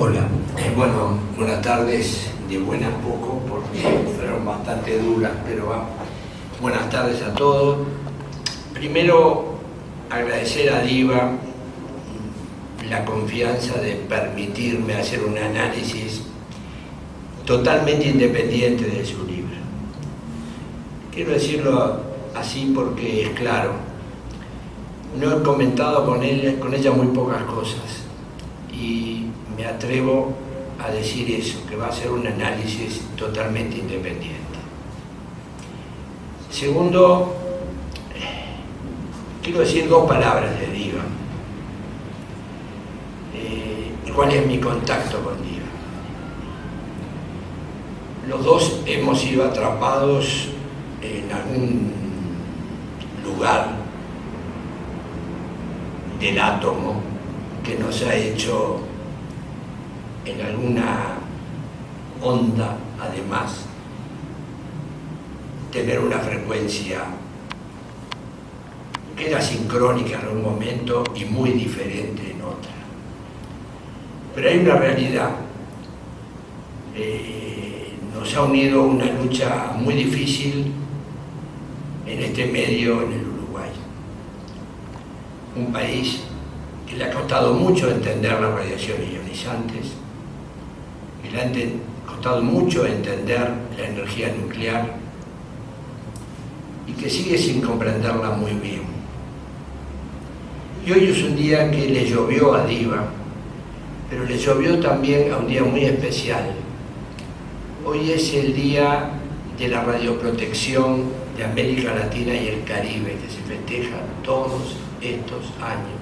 Hola, bueno, buenas tardes, de buenas poco porque fueron bastante duras, pero buenas tardes a todos. Primero, agradecer a Diva la confianza de permitirme hacer un análisis totalmente independiente de su libro. Quiero decirlo así porque es claro, no he comentado con ella muy pocas cosas y me atrevo a decir eso, que va a ser un análisis totalmente independiente. Segundo, quiero decir dos palabras de Diva. ¿Cuál es mi contacto con Diva? Los dos hemos sido atrapados en algún lugar del átomo que nos ha hecho en alguna onda, además, tener una frecuencia que era sincrónica en un momento y muy diferente en otra. Pero hay una realidad. Nos ha unido una lucha muy difícil en este medio, en el Uruguay. Un país que le ha costado mucho entender las radiaciones ionizantes, que le ha costado mucho entender la energía nuclear y que sigue sin comprenderla muy bien. Y hoy es un día que le llovió a Diva, pero le llovió también a un día muy especial. Hoy es el día de la radioprotección de América Latina y el Caribe, que se festeja todos estos años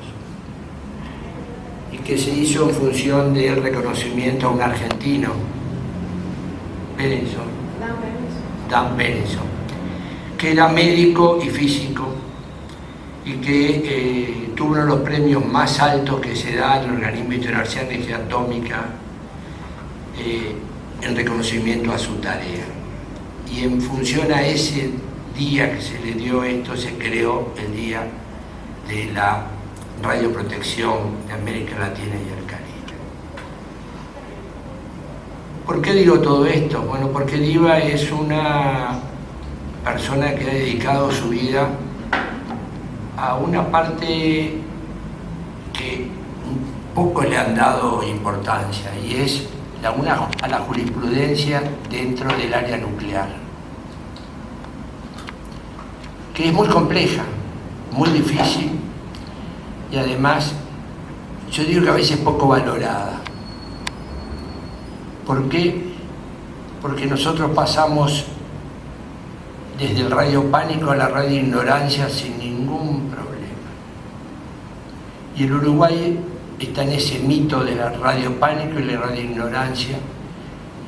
y que se hizo en función del reconocimiento a un argentino, Dan Benenson, que era médico y físico y que tuvo uno de los premios más altos que se da al Organismo Internacional de Energía Atómica en reconocimiento a su tarea. Y en función a ese día que se le dio esto, se creó el Día de la Radioprotección de América Latina y el Caribe. ¿Por qué digo todo esto? Bueno, porque Diva es una persona que ha dedicado su vida a una parte que poco le han dado importancia, y es a la jurisprudencia dentro del área nuclear, que es muy compleja, muy difícil y además yo digo que a veces poco valorada. ¿Por qué? Porque nosotros pasamos desde el radio pánico a la radio ignorancia sin ningún problema. Y el Uruguay está en ese mito de la radio pánico y la radio ignorancia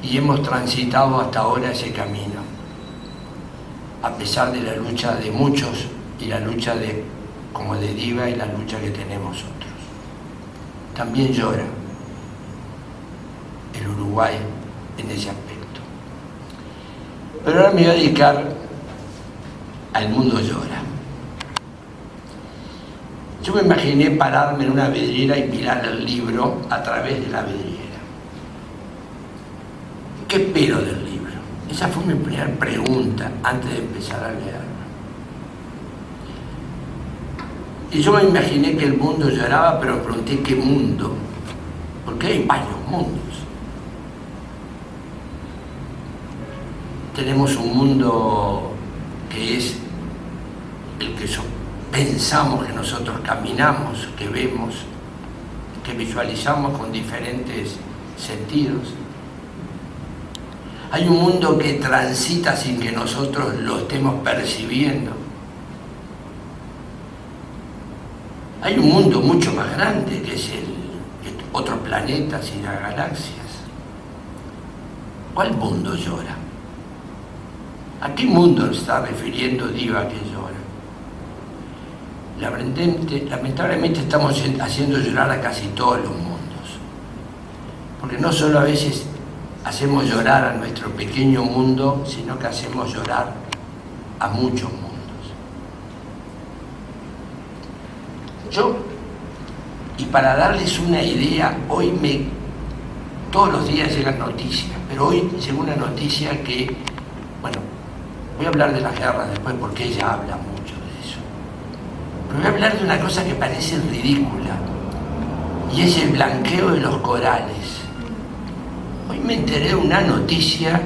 y hemos transitado hasta ahora ese camino, a pesar de la lucha de muchos y la lucha como de Diva y la lucha que tenemos otros. También llora el Uruguay en ese aspecto. Pero ahora me voy a dedicar al mundo llora. Yo me imaginé pararme en una vidriera y mirar el libro a través de la vidriera. ¿Qué espero del libro? Esa fue mi primera pregunta antes de empezar a leerlo. Y yo me imaginé que el mundo lloraba, pero me pregunté ¿qué mundo? Porque hay varios mundos. Tenemos un mundo que es el que pensamos que nosotros caminamos, que vemos, que visualizamos con diferentes sentidos. Hay un mundo que transita sin que nosotros lo estemos percibiendo. Hay un mundo mucho más grande que es otros planetas y las galaxias. ¿Cuál mundo llora? ¿A qué mundo está refiriendo Diva que llora? Lamentablemente estamos haciendo llorar a casi todos los mundos, porque no solo a veces hacemos llorar a nuestro pequeño mundo, sino que hacemos llorar a muchos mundos. Y para darles una idea, hoy todos los días llegan noticias, pero hoy llegó una noticia que, bueno, voy a hablar de las guerras después porque ella habla mucho de eso, pero voy a hablar de una cosa que parece ridícula, y es el blanqueo de los corales. Hoy me enteré de una noticia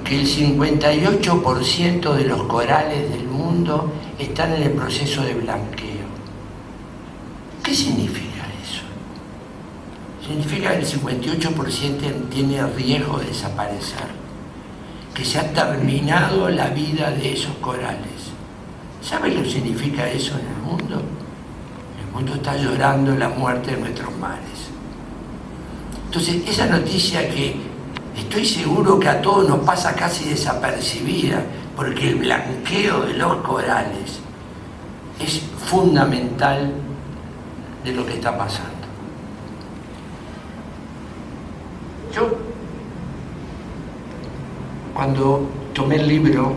que el 58% de los corales del mundo están en el proceso de blanqueo. ¿Qué significa eso? Significa que el 58% tiene riesgo de desaparecer, que se ha terminado la vida de esos corales. ¿Sabe lo que significa eso en el mundo? El mundo está llorando la muerte de nuestros mares. Entonces, esa noticia que estoy seguro que a todos nos pasa casi desapercibida, porque el blanqueo de los corales es fundamental de lo que está pasando. Yo, cuando tomé el libro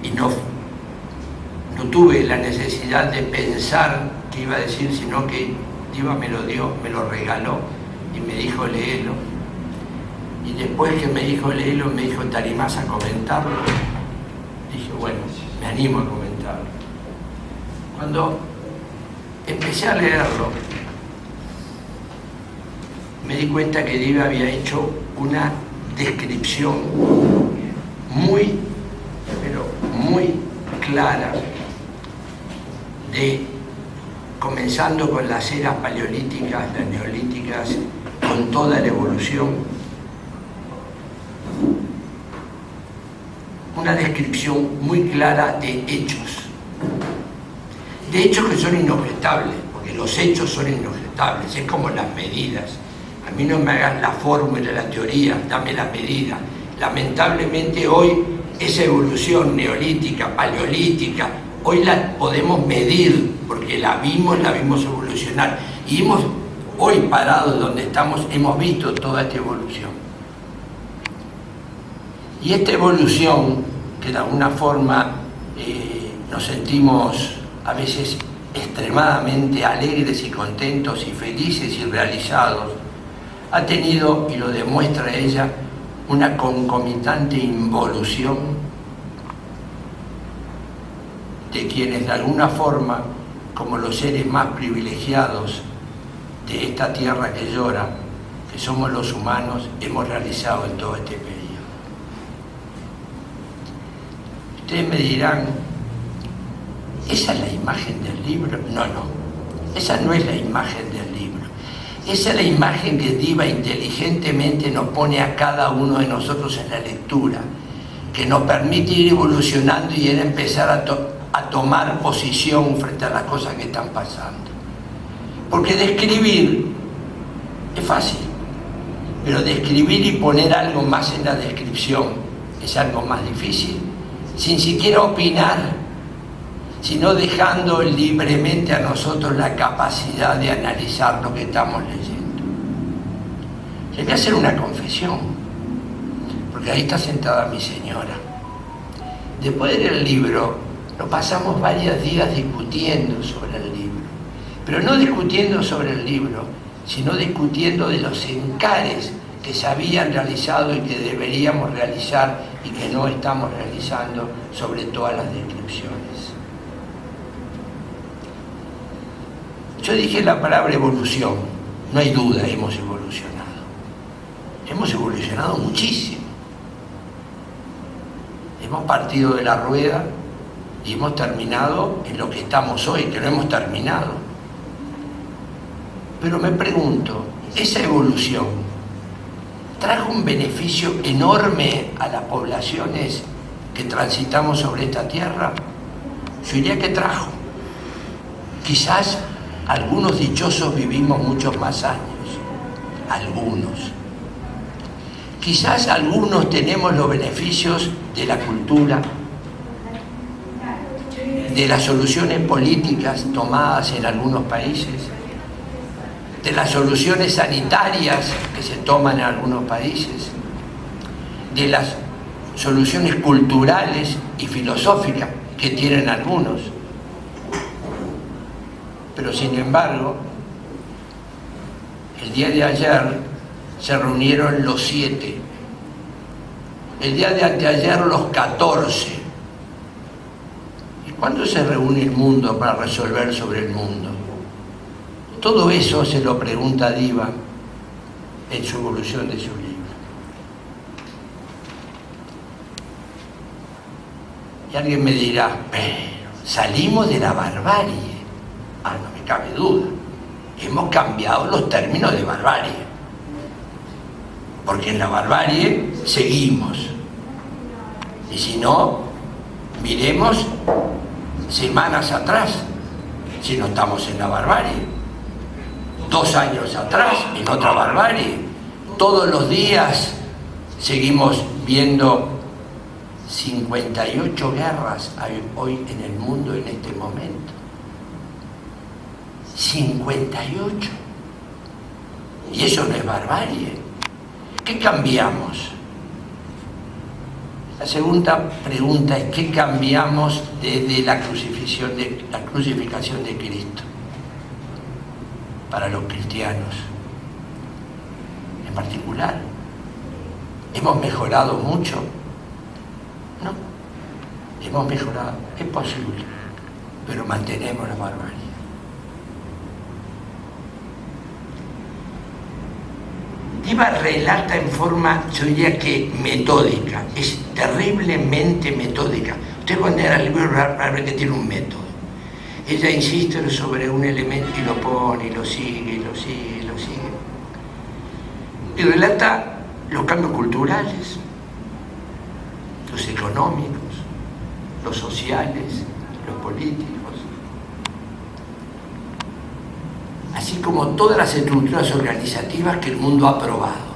y no tuve la necesidad de pensar qué iba a decir, sino que Dios me lo dio, me lo regaló y me dijo léelo. Y después que me dijo léelo, me dijo ¿te animás a comentarlo? Dije bueno, me animo a comentarlo. Cuando empecé a leerlo, me di cuenta que Diva había hecho una descripción muy, pero muy clara de, comenzando con las eras paleolíticas, las neolíticas, con toda la evolución, una descripción muy clara de hechos que son inobjetables, porque los hechos son inobjetables, es como las medidas. A mí no me hagas la fórmula, la teoría, dame la medida. Lamentablemente hoy esa evolución neolítica, paleolítica, hoy la podemos medir, porque la vimos evolucionar, y hoy parados donde estamos, hemos visto toda esta evolución. Y esta evolución, que de alguna forma nos sentimos a veces extremadamente alegres y contentos y felices y realizados, ha tenido, y lo demuestra ella, una concomitante involución de quienes de alguna forma, como los seres más privilegiados de esta tierra que llora, que somos los humanos, hemos realizado en todo este periodo. Ustedes me dirán, ¿esa es la imagen del libro? No, esa no es la imagen del libro. Esa es la imagen que Diva inteligentemente nos pone a cada uno de nosotros en la lectura, que nos permite ir evolucionando y ir a empezar a tomar posición frente a las cosas que están pasando. Porque describir es fácil, pero describir y poner algo más en la descripción es algo más difícil, sin siquiera opinar, sino dejando libremente a nosotros la capacidad de analizar lo que estamos leyendo. Les voy a hacer una confesión, porque ahí está sentada mi señora. Después de leer el libro, nos pasamos varios días discutiendo sobre el libro, pero no discutiendo sobre el libro, sino discutiendo de los encares que se habían realizado y que deberíamos realizar y que no estamos realizando sobre todas las descripciones. Yo dije la palabra evolución, no hay duda, hemos evolucionado. Hemos evolucionado muchísimo. Hemos partido de la rueda y hemos terminado en lo que estamos hoy, que no hemos terminado. Pero me pregunto, ¿esa evolución trajo un beneficio enorme a las poblaciones que transitamos sobre esta tierra? Yo diría que trajo. Quizás algunos dichosos vivimos muchos más años, algunos. Quizás algunos tenemos los beneficios de la cultura, de las soluciones políticas tomadas en algunos países, de las soluciones sanitarias que se toman en algunos países, de las soluciones culturales y filosóficas que tienen algunos. Pero sin embargo, el día de ayer se reunieron los 7. El día de anteayer los 14. ¿Y cuándo se reúne el mundo para resolver sobre el mundo? Todo eso se lo pregunta Diva en su evolución de su libro. Y alguien me dirá, pero salimos de la barbarie. No me cabe duda. Hemos cambiado los términos de barbarie. Porque en la barbarie seguimos. Y si no, miremos semanas atrás, si no estamos en la barbarie. 2 años atrás, en otra barbarie. Todos los días seguimos viendo 58 guerras hay hoy en el mundo en este momento. 58. Y eso no es barbarie. ¿Qué cambiamos? La segunda pregunta es ¿qué cambiamos desde la crucifixión de Cristo para los cristianos en particular? ¿Hemos mejorado mucho? No, hemos mejorado, es posible, pero mantenemos la barbarie. Diva relata en forma, yo diría que metódica, es terriblemente metódica. Usted cuando era el libro va a ver que tiene un método. Ella insiste sobre un elemento y lo pone, y lo sigue, y lo sigue, y lo sigue. Y relata los cambios culturales, los económicos, los sociales, los políticos, así como todas las estructuras organizativas que el mundo ha probado.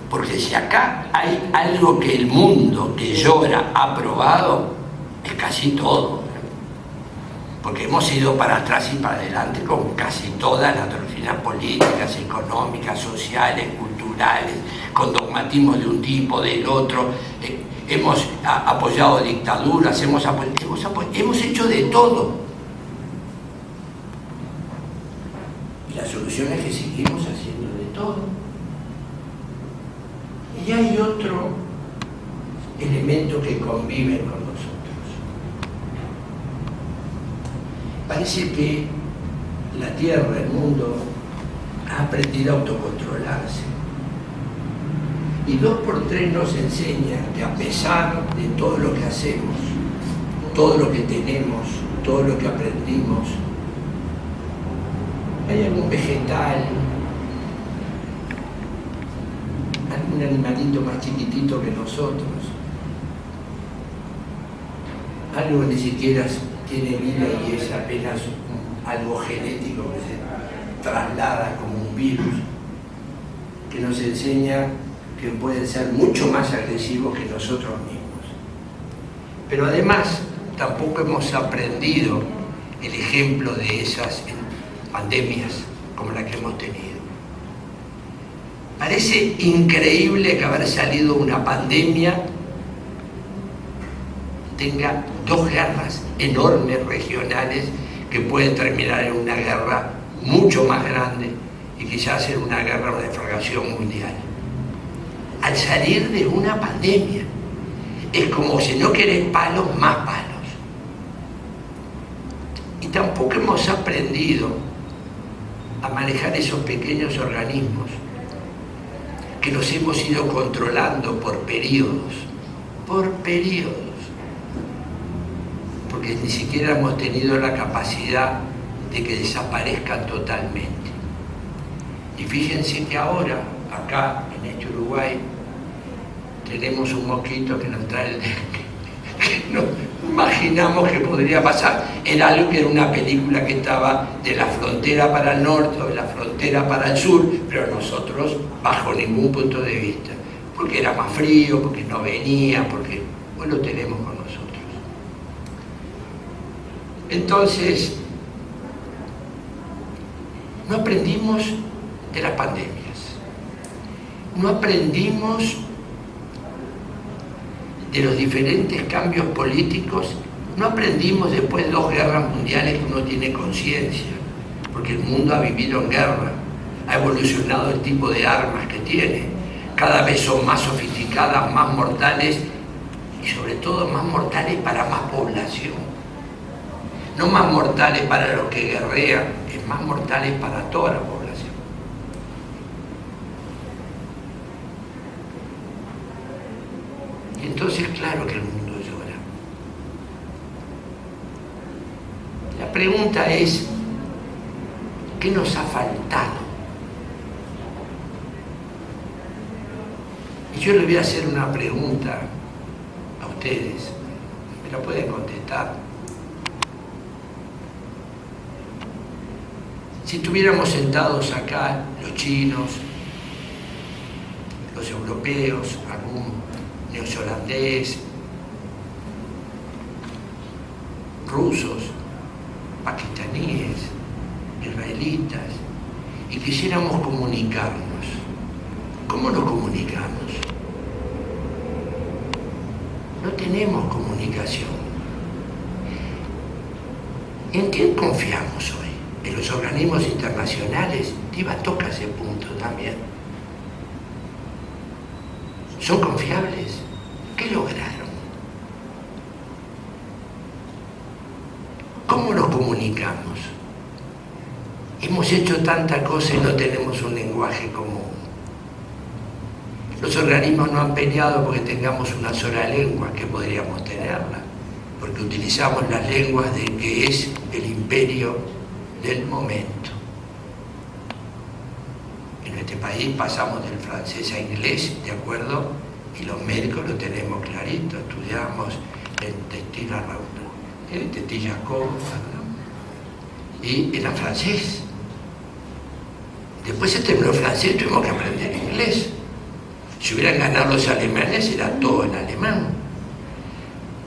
Porque si acá hay algo que el mundo que llora ha probado, es casi todo. Porque hemos ido para atrás y para adelante con casi todas las doctrinas políticas, económicas, sociales, culturales, con dogmatismos de un tipo, del otro. Hemos apoyado dictaduras, hemos hecho de todo. Y la solución es que seguimos haciendo de todo. Y hay otro elemento que convive con nosotros. Parece que la Tierra, el mundo, ha aprendido a autocontrolarse. Y 2x3 nos enseña que a pesar de todo lo que hacemos, todo lo que tenemos, todo lo que aprendimos, hay algún vegetal, algún animalito más chiquitito que nosotros, algo que ni siquiera tiene vida y es apenas algo genético que se traslada como un virus, que nos enseña que pueden ser mucho más agresivos que nosotros mismos. Pero además tampoco hemos aprendido el ejemplo de esas pandemias como la que hemos tenido. Parece increíble que haber salido una pandemia tenga 2 guerras enormes regionales que pueden terminar en una guerra mucho más grande y quizás en una guerra o deflagración mundial. Al salir de una pandemia, es como si no querés palos, más palos. Y tampoco hemos aprendido a manejar esos pequeños organismos que nos hemos ido controlando por periodos, porque ni siquiera hemos tenido la capacidad de que desaparezcan totalmente. Y fíjense que ahora, acá en este Uruguay, tenemos un mosquito que nos trae el dengue, que no imaginamos que podría pasar. Era algo que era una película que estaba de la frontera para el norte o de la frontera para el sur, pero nosotros bajo ningún punto de vista, porque era más frío, porque no venía, porque hoy lo tenemos con nosotros. Entonces, no aprendimos de las pandemias, no aprendimos de los diferentes cambios políticos, no aprendimos después de 2 guerras mundiales que uno tiene conciencia, porque el mundo ha vivido en guerra, ha evolucionado el tipo de armas que tiene. Cada vez son más sofisticadas, más mortales y sobre todo más mortales para más población. No más mortales para los que guerrean, es más mortales para toda la población. Y entonces claro que el mundo llora. La pregunta es, ¿qué nos ha faltado? Y yo les voy a hacer una pregunta a ustedes, me la pueden contestar. Si estuviéramos sentados acá, los chinos, los europeos, algún neozelandés, rusos, pakistaníes, israelitas, y quisiéramos comunicarnos, ¿cómo nos comunicamos? No tenemos comunicación. ¿En quién confiamos hoy? ¿En los organismos internacionales? Diva toca ese punto también. ¿Son confiables? ¿Qué lograron? ¿Cómo nos comunicamos? Hemos hecho tanta cosa y no tenemos un lenguaje común. Los organismos no han peleado porque tengamos una sola lengua, que podríamos tenerla, porque utilizamos las lenguas de que es el imperio del momento. En este país pasamos del francés a inglés, ¿de acuerdo? Y los médicos lo tenemos clarito, estudiamos en Tetilla-Jacob, y era francés. Después se terminó francés, tuvimos que aprender inglés. Si hubieran ganado los alemanes, era todo en alemán.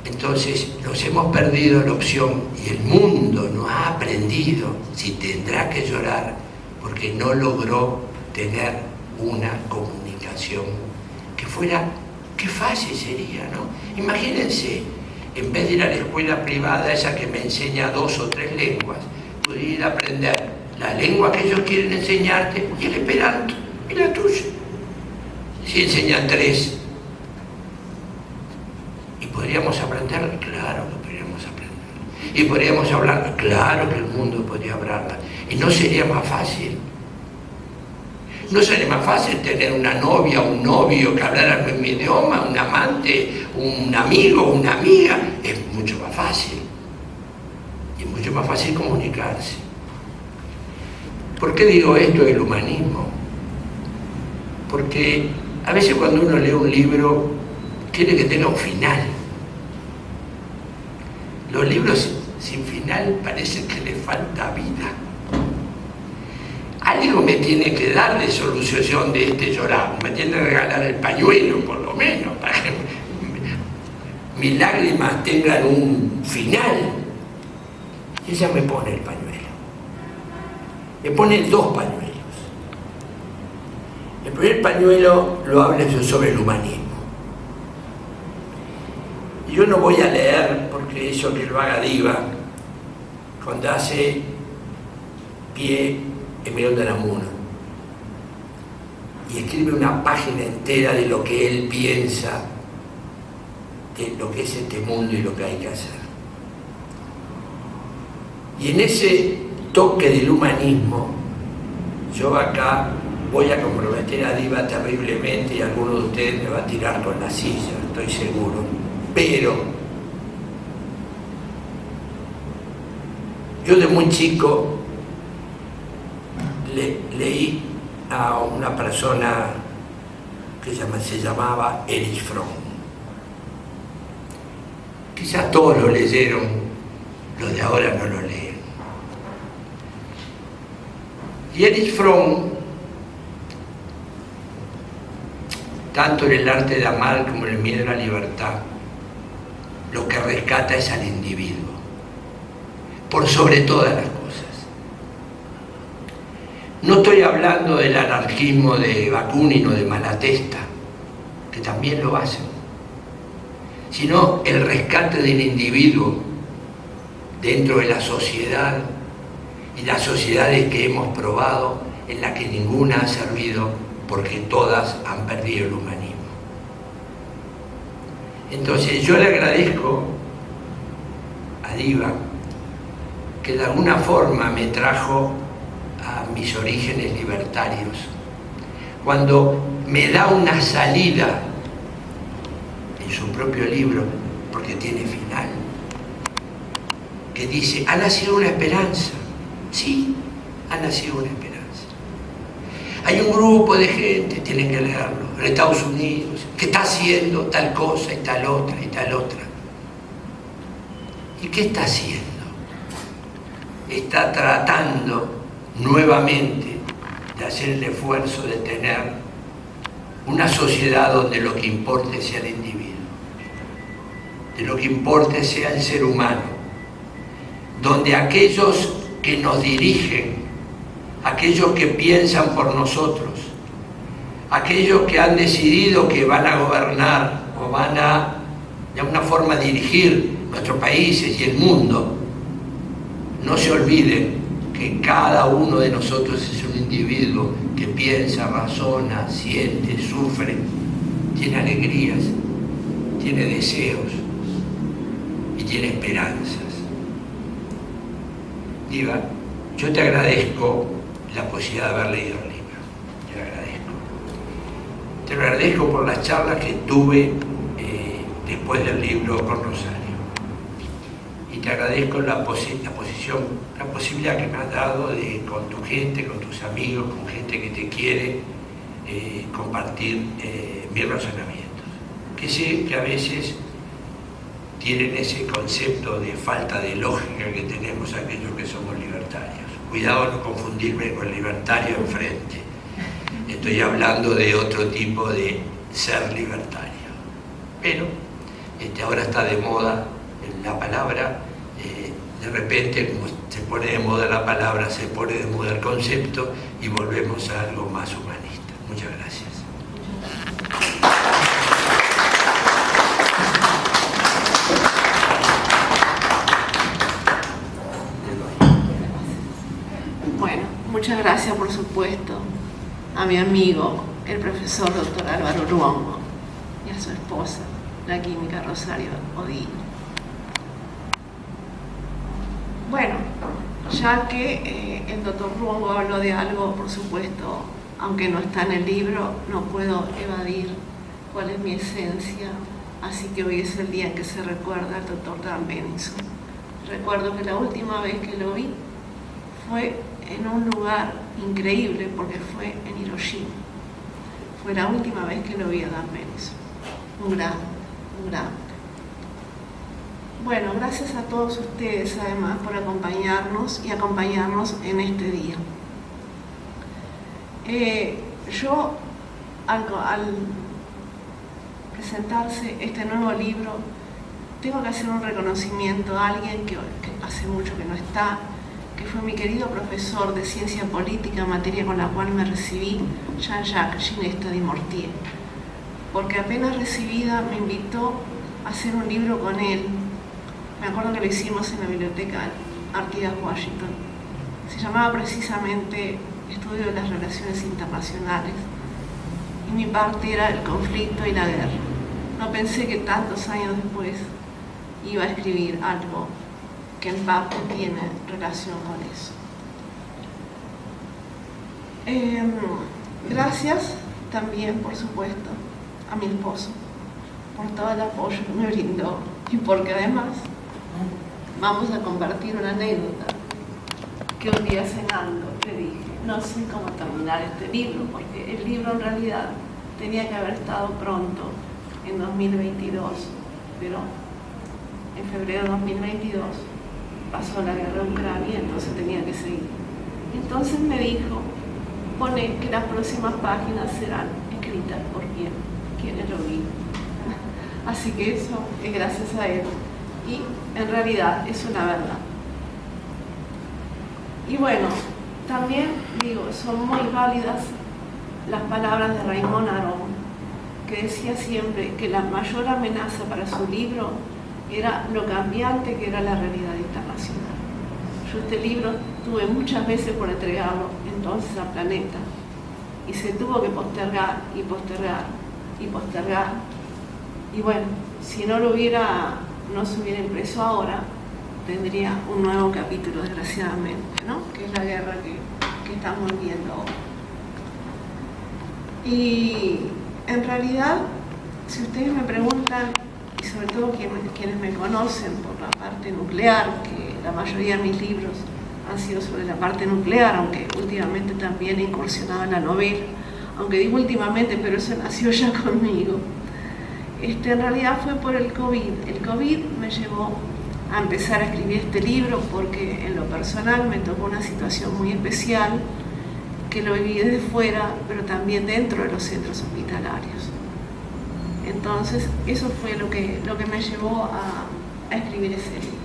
Entonces nos hemos perdido la opción y el mundo no ha aprendido, si tendrá que llorar, porque no logró tener una comunicación que fuera, qué fácil sería, ¿no? Imagínense, en vez de ir a la escuela privada, esa que me enseña 2 o 3 lenguas, puedo ir a aprender la lengua que ellos quieren enseñarte y el esperanto y la tuya. Si enseñan 3 y podríamos aprender, claro que podríamos aprender. Y podríamos hablar, claro que el mundo podría hablarla. Y no sería más fácil. No sería más fácil tener una novia, un novio que hablara el mismo idioma, un amante, un amigo, una amiga. Es mucho más fácil. Y es mucho más fácil comunicarse. ¿Por qué digo esto del humanismo? Porque a veces cuando uno lee un libro, quiere que tenga un final. Los libros sin final parece que les falta vida. Algo me tiene que dar de solución de este llorar. Me tiene que regalar el pañuelo, por lo menos, para que mis lágrimas tengan un final. Y ella me pone el pañuelo. Me pone 2 pañuelos. El primer pañuelo lo habla sobre el humanismo. Yo no voy a leer, porque eso que lo haga Diva, cuando hace pie Emilio de Unamuno, y escribe una página entera de lo que él piensa, de lo que es este mundo y lo que hay que hacer. Y en ese toque del humanismo, yo acá voy a comprometer a Diva terriblemente y alguno de ustedes me va a tirar con la silla, estoy seguro. Pero yo de muy chico leí a una persona que se llamaba Erich Fromm. Quizás todos lo leyeron, los de ahora no lo leen. Y Erich Fromm, tanto en el arte de amar como en el miedo a la libertad, lo que rescata es al individuo, por sobre todas las cosas. No estoy hablando del anarquismo de Bakunin o de Malatesta, que también lo hacen, sino el rescate del individuo dentro de la sociedad y las sociedades que hemos probado en la que ninguna ha servido porque todas han perdido el humanismo. Entonces yo le agradezco a Diva que de alguna forma me trajo a mis orígenes libertarios, cuando me da una salida en su propio libro, porque tiene final, que dice, ha nacido una esperanza. Sí, ha nacido una esperanza. Hay un grupo de gente, tienen que leerlo, en Estados Unidos, que está haciendo tal cosa y tal otra y tal otra. ¿Y qué está haciendo? Está tratando nuevamente de hacer el esfuerzo de tener una sociedad donde lo que importe sea el individuo, de lo que importe sea el ser humano, donde aquellos que nos dirigen, aquellos que piensan por nosotros, aquellos que han decidido que van a gobernar o van a, de alguna forma, dirigir nuestros países y el mundo, no se olviden que cada uno de nosotros es un individuo que piensa, razona, siente, sufre, tiene alegrías, tiene deseos y tiene esperanzas. Diva, yo te agradezco la posibilidad de haber leído el libro, te lo agradezco. Te lo agradezco por las charlas que tuve después del libro con Rosario. Y te agradezco la posibilidad que me has dado de, con tu gente, con tus amigos, con gente que te quiere, compartir mis razonamientos. Que sé que a veces tienen ese concepto de falta de lógica que tenemos aquellos que somos libertarios. Cuidado no confundirme con el libertario enfrente. Estoy hablando de otro tipo de ser libertario. Pero ahora está de moda la palabra, de repente, como se pone de moda la palabra, se pone de moda el concepto y volvemos a algo más humanista. Muchas gracias. Bueno, muchas gracias, por supuesto, a mi amigo, el profesor Dr. Álvaro Luongo, y a su esposa, la química Rosario Odino. Bueno, ya que el doctor Luongo habló de algo, por supuesto, aunque no está en el libro, no puedo evadir cuál es mi esencia, así que hoy es el día en que se recuerda al doctor Dan Benison. Recuerdo que la última vez que lo vi fue en un lugar increíble, porque fue en Hiroshima. Fue la última vez que lo vi a Dan Benison. Un grande. Bueno, gracias a todos ustedes además por acompañarnos y acompañarnos en este día. Yo, al presentarse este nuevo libro, tengo que hacer un reconocimiento a alguien que hace mucho que no está, que fue mi querido profesor de Ciencia Política, materia con la cual me recibí, Jean-Jacques Ginesta de Mortier, porque apenas recibida me invitó a hacer un libro con él. Me acuerdo que lo hicimos en la biblioteca Artigas Washington. Se llamaba precisamente Estudio de las Relaciones Internacionales y mi parte era el conflicto y la guerra. No pensé que tantos años después iba a escribir algo que en parte tiene relación con eso. Gracias también, por supuesto, a mi esposo por todo el apoyo que me brindó y porque además vamos a compartir una anécdota que un día cenando le dije, no sé cómo terminar este libro, porque el libro en realidad tenía que haber estado pronto en 2022, pero en febrero de 2022 pasó la guerra de Ucrania, entonces tenía que seguir. Entonces me dijo, pone que las próximas páginas serán escritas por quienes lo vi. Así que eso es gracias a él. Y en realidad es una verdad. Y bueno, también digo, son muy válidas las palabras de Raymond Aron, que decía siempre que la mayor amenaza para su libro era lo cambiante que era la realidad internacional. Yo este libro tuve muchas veces por entregarlo entonces a Planeta y se tuvo que postergar y postergar y postergar. Y bueno, si no se hubiera impreso ahora, tendría un nuevo capítulo, desgraciadamente, ¿no? Que es la guerra que estamos viviendo ahora. Y en realidad, si ustedes me preguntan, y sobre todo quienes me conocen por la parte nuclear, que la mayoría de mis libros han sido sobre la parte nuclear, aunque últimamente también he incursionado en la novela, aunque digo últimamente, pero eso nació ya conmigo. En realidad fue por el COVID. El COVID me llevó a empezar a escribir este libro porque en lo personal me tocó una situación muy especial que lo viví desde fuera, pero también dentro de los centros hospitalarios. Entonces, eso fue lo que me llevó a escribir ese libro.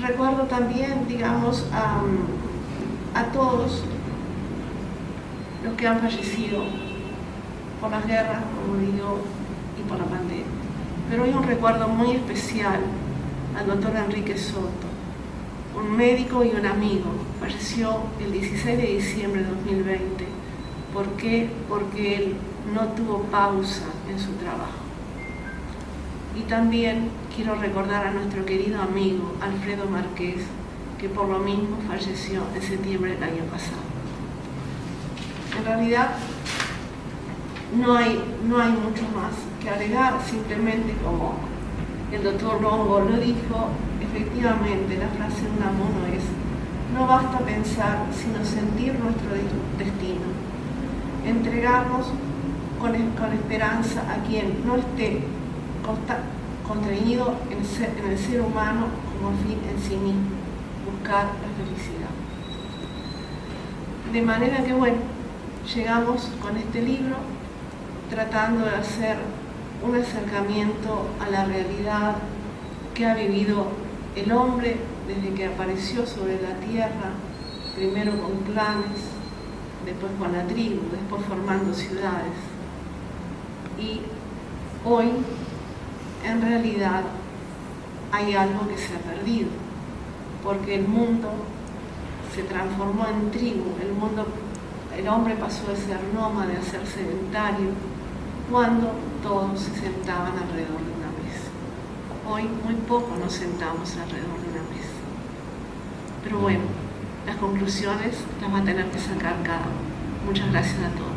Recuerdo también, digamos, a todos los que han fallecido por las guerras, como digo, y por la pandemia. Pero hay un recuerdo muy especial al doctor Enrique Soto, un médico y un amigo. Falleció el 16 de diciembre de 2020. ¿Por qué? Porque él no tuvo pausa en su trabajo. Y también quiero recordar a nuestro querido amigo Alfredo Márquez, que por lo mismo falleció en septiembre del año pasado. En realidad, no hay mucho más que agregar, simplemente como el doctor Longo lo dijo, efectivamente la frase de Unamuno es: no basta pensar, sino sentir nuestro destino, entregarnos con esperanza a quien no esté contraído en el ser humano como fin en sí mismo, buscar la felicidad. De manera que, bueno, llegamos con este libro tratando de hacer un acercamiento a la realidad que ha vivido el hombre desde que apareció sobre la tierra, primero con clanes, después con la tribu, después formando ciudades. Y hoy, en realidad, hay algo que se ha perdido, porque el mundo se transformó en tribu, el hombre pasó de ser nómade a ser sedentario, cuando todos se sentaban alrededor de una mesa. Hoy muy poco nos sentamos alrededor de una mesa. Pero bueno, las conclusiones las va a tener que sacar cada uno. Muchas gracias a todos.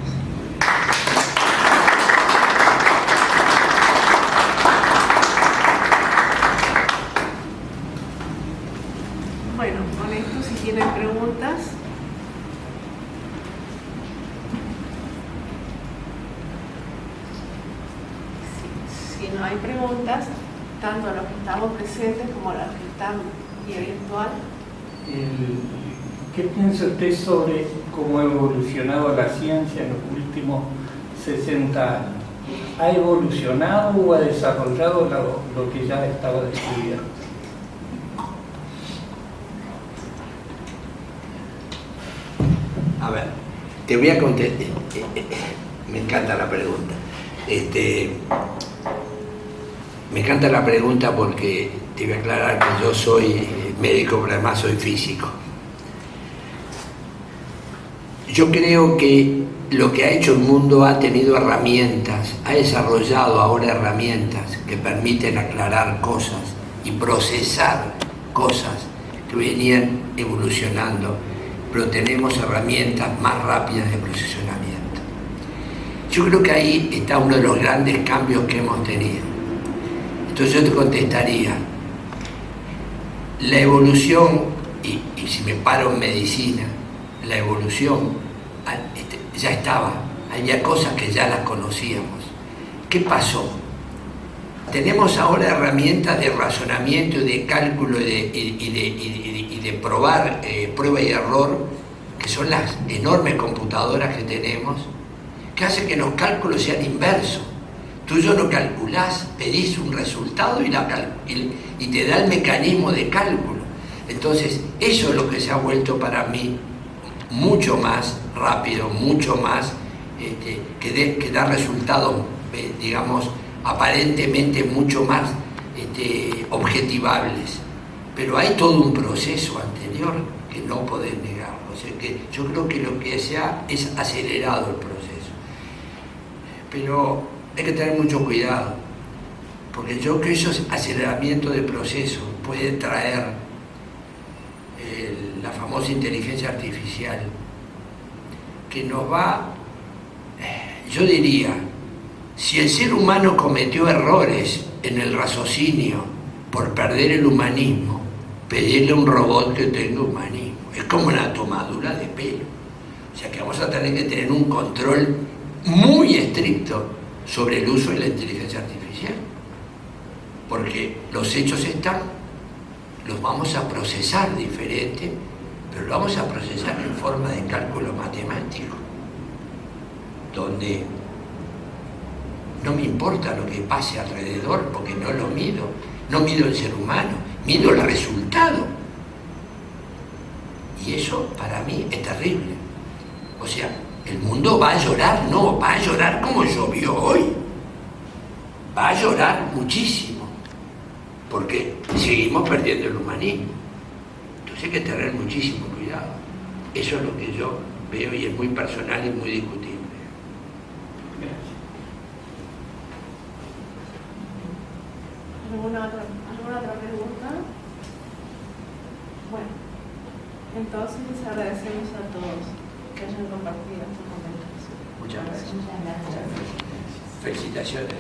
Bueno, con esto, si tienen preguntas. Si no hay preguntas, tanto a los que estamos presentes como a los que están vía virtual. ¿Qué piensa usted sobre cómo ha evolucionado la ciencia en los últimos 60 años? ¿Ha evolucionado o ha desarrollado lo que ya estaba descubierto? A ver, te voy a contestar. Me encanta la pregunta. Me encanta la pregunta porque te voy a aclarar que yo soy médico, pero además soy físico. Yo creo que lo que ha hecho el mundo ha tenido herramientas, ha desarrollado ahora herramientas que permiten aclarar cosas y procesar cosas que venían evolucionando, pero tenemos herramientas más rápidas de procesamiento. Yo creo que ahí está uno de los grandes cambios que hemos tenido. Entonces yo te contestaría, la evolución, y si me paro en medicina, la evolución ya estaba, había cosas que ya las conocíamos. ¿Qué pasó? Tenemos ahora herramientas de razonamiento, de cálculo y de probar, prueba y error, que son las enormes computadoras que tenemos, que hacen que los cálculos sean inversos. Tú y yo no calculás, pedís un resultado y te da el mecanismo de cálculo. Entonces, eso es lo que se ha vuelto para mí mucho más rápido, mucho más, que da resultados, digamos, aparentemente mucho más objetivables. pero hay todo un proceso anterior que no podés negar. O sea que yo creo que lo que se ha es acelerado el proceso. Pero hay que tener mucho cuidado, porque yo creo que esos aceleramientos de proceso pueden traer la famosa inteligencia artificial, que nos va, yo diría, si el ser humano cometió errores en el raciocinio por perder el humanismo, pedirle a un robot que tenga humanismo. Es como una tomadura de pelo. O sea que vamos a tener que tener un control muy estricto sobre el uso de la inteligencia artificial. Porque los hechos están, los vamos a procesar diferente, pero lo vamos a procesar en forma de cálculo matemático, donde no me importa lo que pase alrededor, porque no lo mido, no mido el ser humano, mido el resultado. Y eso para mí es terrible. O sea, el mundo va a llorar, no, va a llorar como llovió hoy. Va a llorar muchísimo, porque seguimos perdiendo el humanismo. Entonces hay que tener muchísimo cuidado. Eso es lo que yo veo y es muy personal y muy discutible. ¿Alguna otra pregunta? Bueno, entonces les agradecemos a todos que hayan compartido estos momentos. Muchas gracias. Muchas gracias. Felicitaciones.